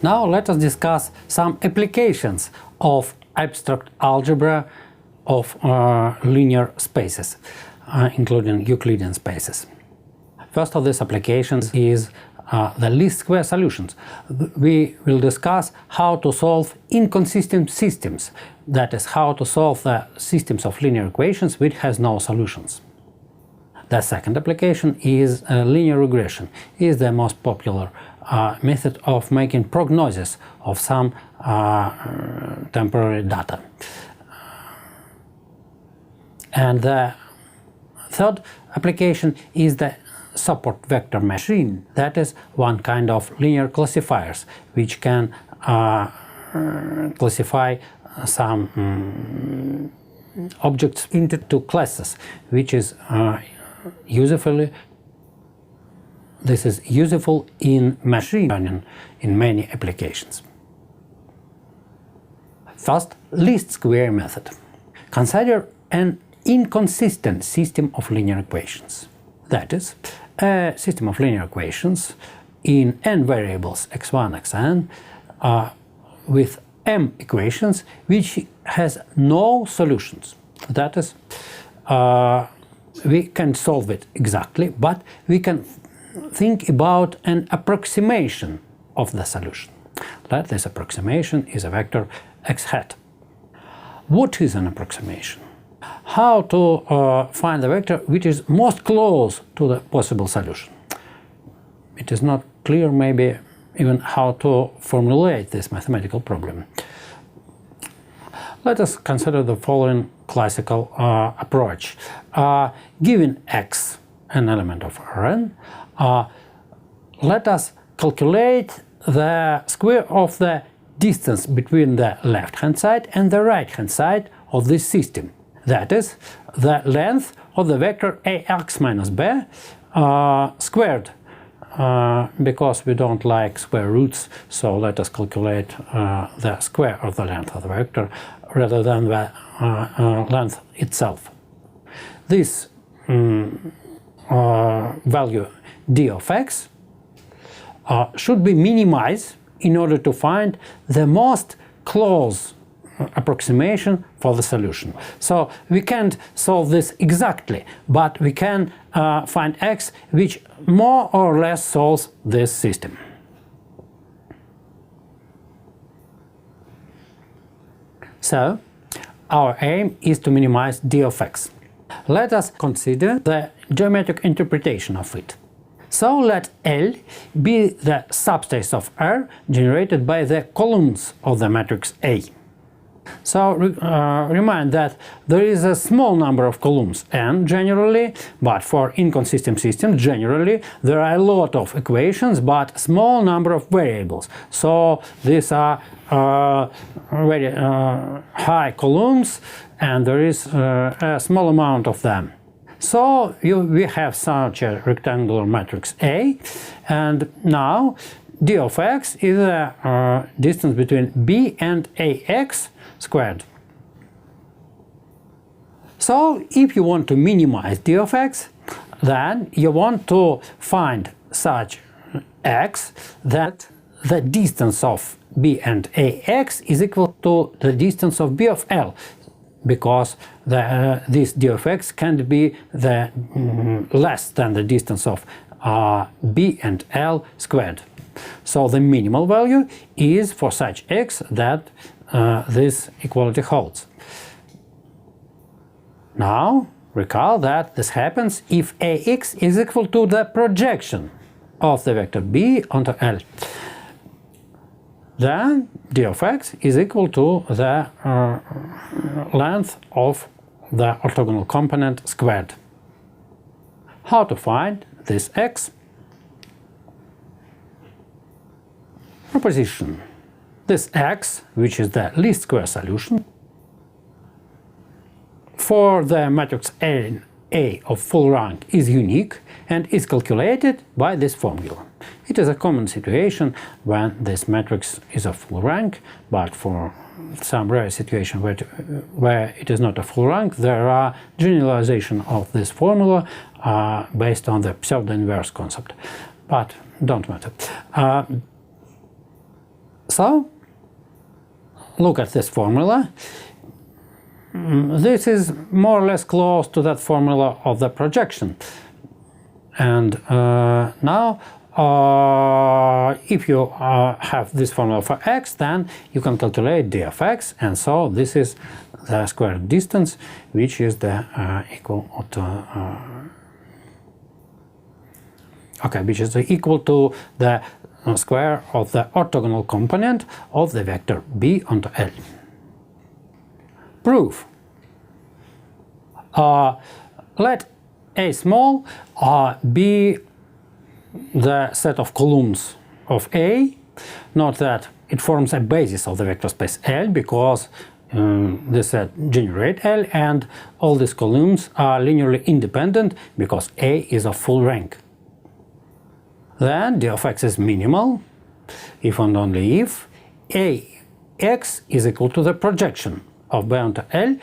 Now let us discuss some applications of abstract algebra of linear spaces, including Euclidean spaces. First of these applications is the least square solutions. We will discuss how to solve inconsistent systems, that is, how to solve the systems of linear equations which has no solutions. The second application is linear regression. It is the most popular method of making prognosis of some temporary data. And the third application is the support vector machine. That is one kind of linear classifiers which can classify some objects into two classes, which is this is useful in machine learning in many applications. First, least square method. Consider an inconsistent system of linear equations. That is, a system of linear equations in n variables x1, xn with m equations which has no solutions. That is, we can solve it exactly, but we can think about an approximation of the solution. Let this approximation is a vector x hat. What is an approximation? How to find the vector which is most close to the possible solution? It is not clear maybe even how to formulate this mathematical problem. Let us consider the following classical approach. Given x, an element of Rn, let us calculate the square of the distance between the left-hand side and the right-hand side of this system. That is, the length of the vector ax minus b squared. Because we don't like square roots, so let us calculate the square of the length of the vector rather than the length itself. This value d of x should be minimized in order to find the most close approximation for the solution. So we can't solve this exactly, but we can find x which more or less solves this system. So our aim is to minimize d of x. Let us consider the geometric interpretation of it. So let L be the subspace of R generated by the columns of the matrix A. So remind that there is a small number of columns n generally, but for inconsistent systems generally there are a lot of equations but small number of variables. So these are very high columns and there is a small amount of them. So we have such a rectangular matrix A, and now d of x is the distance between b and ax squared. So if you want to minimize d of x, then you want to find such x that the distance of b and ax is equal to the distance of b of L, because this d of x can be less than the distance of b and L squared. So the minimal value is for such x that this equality holds. Now recall that this happens if ax is equal to the projection of the vector b onto L. Then d of x is equal to the length of the orthogonal component squared. How to find this x? Proposition. This x, which is the least square solution, for the matrix A of full rank is unique and is calculated by this formula. It is a common situation when this matrix is of full rank, but for some rare situation where it is not a full rank, there are generalization of this formula based on the pseudo-inverse concept, but don't matter. So look at this formula. This is more or less close to that formula of the projection. And now if you have this formula for x, then you can calculate d of x, and so this is the square distance, which is the equal to which is equal to the square of the orthogonal component of the vector b onto L. Proof. Let A small be the set of columns of A. Note that it forms a basis of the vector space L, because this set generate L, and all these columns are linearly independent because A is of full rank. Then d of x is minimal if and only if Ax is equal to the projection of B onto L,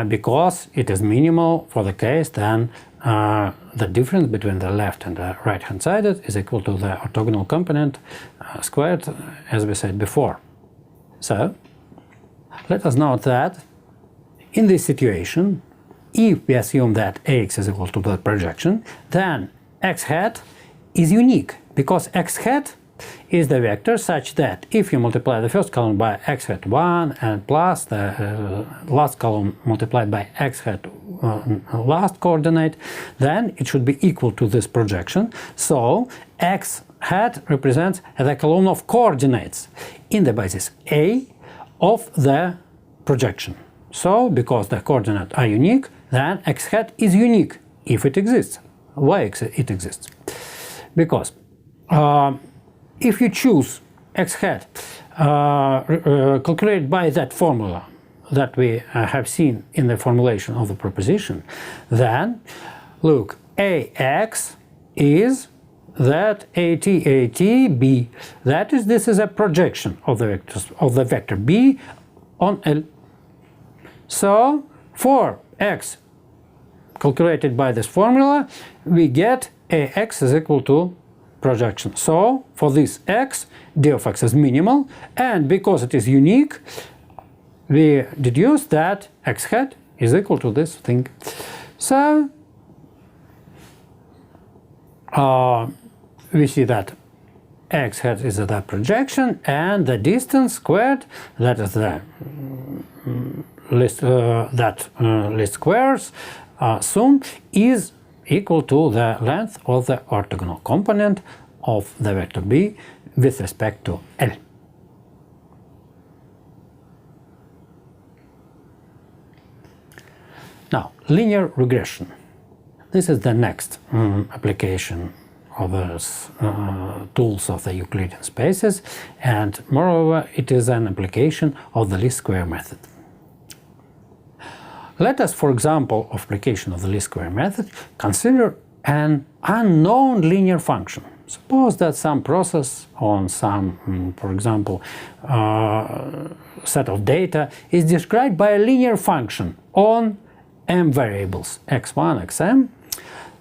because it is minimal for the case then the difference between the left and the right hand side is equal to the orthogonal component squared, as we said before. So let us note that in this situation, if we assume that Ax is equal to the projection, then x hat is unique, because x hat is the vector such that if you multiply the first column by x hat 1 and plus the last column multiplied by x hat last coordinate, then it should be equal to this projection. So x hat represents the column of coordinates in the basis A of the projection. So because the coordinates are unique, then x hat is unique if it exists. Why it exists? Because if you choose x hat calculated by that formula that we have seen in the formulation of the proposition, then look, Ax is that At b. That is, this is a projection of the vectors of the vector b on L. So for x calculated by this formula, we get Ax is equal to projection. So for this x, d of x is minimal, and because it is unique, we deduce that x hat is equal to this thing. So we see that x hat is the projection, and the distance squared, that is the least squares sum, is equal to the length of the orthogonal component of the vector b with respect to L. Now, linear regression. This is the next application of those tools of the Euclidean spaces, and moreover it is an application of the least square method. Let us, for example, of application of the least square method, consider an unknown linear function. Suppose that some process on some, for example, set of data is described by a linear function on m variables, x1, xm.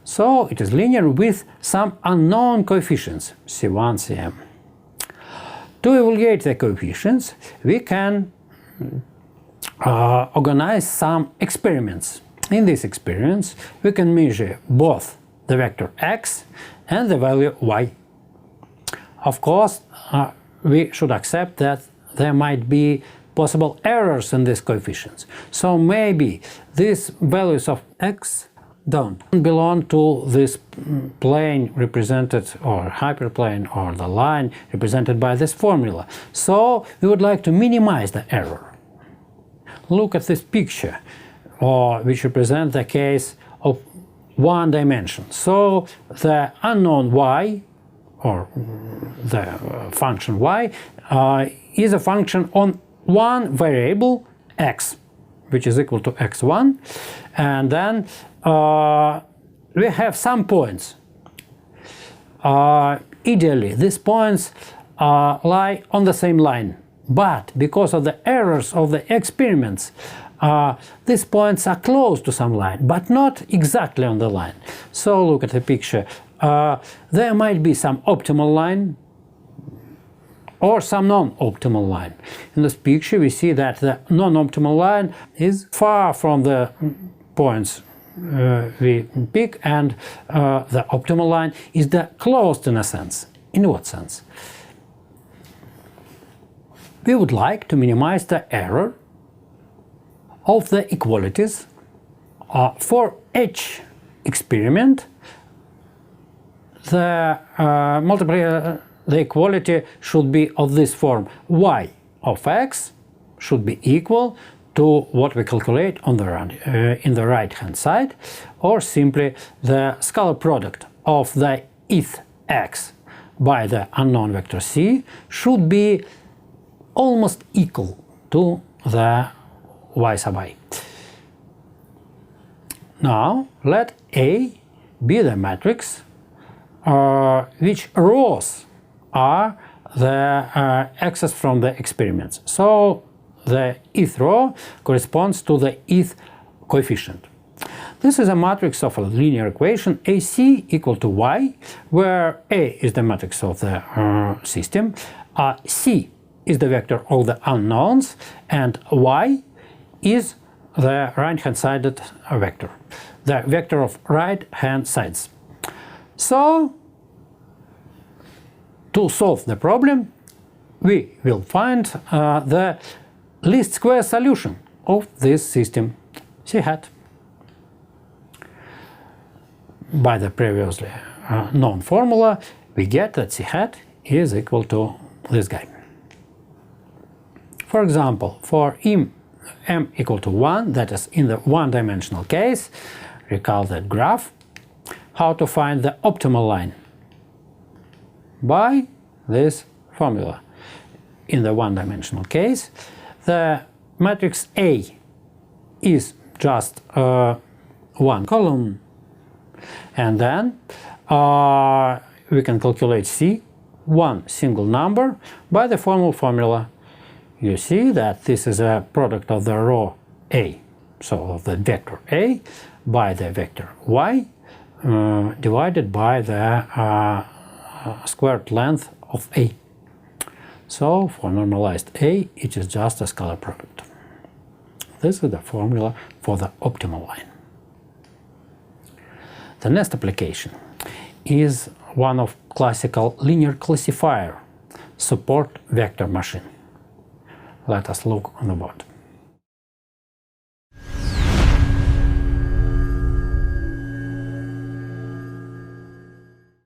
So it is linear with some unknown coefficients, c1, cm. To evaluate the coefficients, we can organize some experiments. In this experiments, we can measure both the vector x and the value y. Of course, we should accept that there might be possible errors in these coefficients. So maybe these values of x don't belong to this plane represented, or hyperplane, or the line represented by this formula. So we would like to minimize the error. Look at this picture, which represents the case of one dimension. So the unknown y, or the function y, is a function on one variable x, which is equal to x1, and then we have some points. Ideally, these points lie on the same line, but because of the errors of the experiments, these points are close to some line, but not exactly on the line. So look at the picture. There might be some optimal line or some non-optimal line. In this picture we see that the non-optimal line is far from the points we pick, and the optimal line is the closest in a sense. In what sense? We would like to minimize the error of the equalities for each experiment. The the equality should be of this form: y of x should be equal to what we calculate on the in the right hand side, or simply the scalar product of the ith x by the unknown vector c should be almost equal to the y sub I. Now let A be the matrix which rows are the x's from the experiments. So the ith row corresponds to the ith coefficient. This is a matrix of a linear equation AC equal to y, where A is the matrix of the system, C is the vector of the unknowns, and y is the right-hand-sided vector, the vector of right-hand sides. So, to solve the problem, we will find the least square solution of this system, C hat. By the previously known formula, we get that C hat is equal to this guy. For example, for m equal to 1, that is in the one-dimensional case, recall that graph, how to find the optimal line? By this formula. In the one-dimensional case, the matrix A is just one column, and then we can calculate C, one single number, by the formal formula. You see that this is a product of the row A, so of the vector A, by the vector y, divided by the squared length of A. So for normalized A, it is just a scalar product. This is the formula for the optimal line. The next application is one of classical linear classifier support vector machine. Let us look on the board.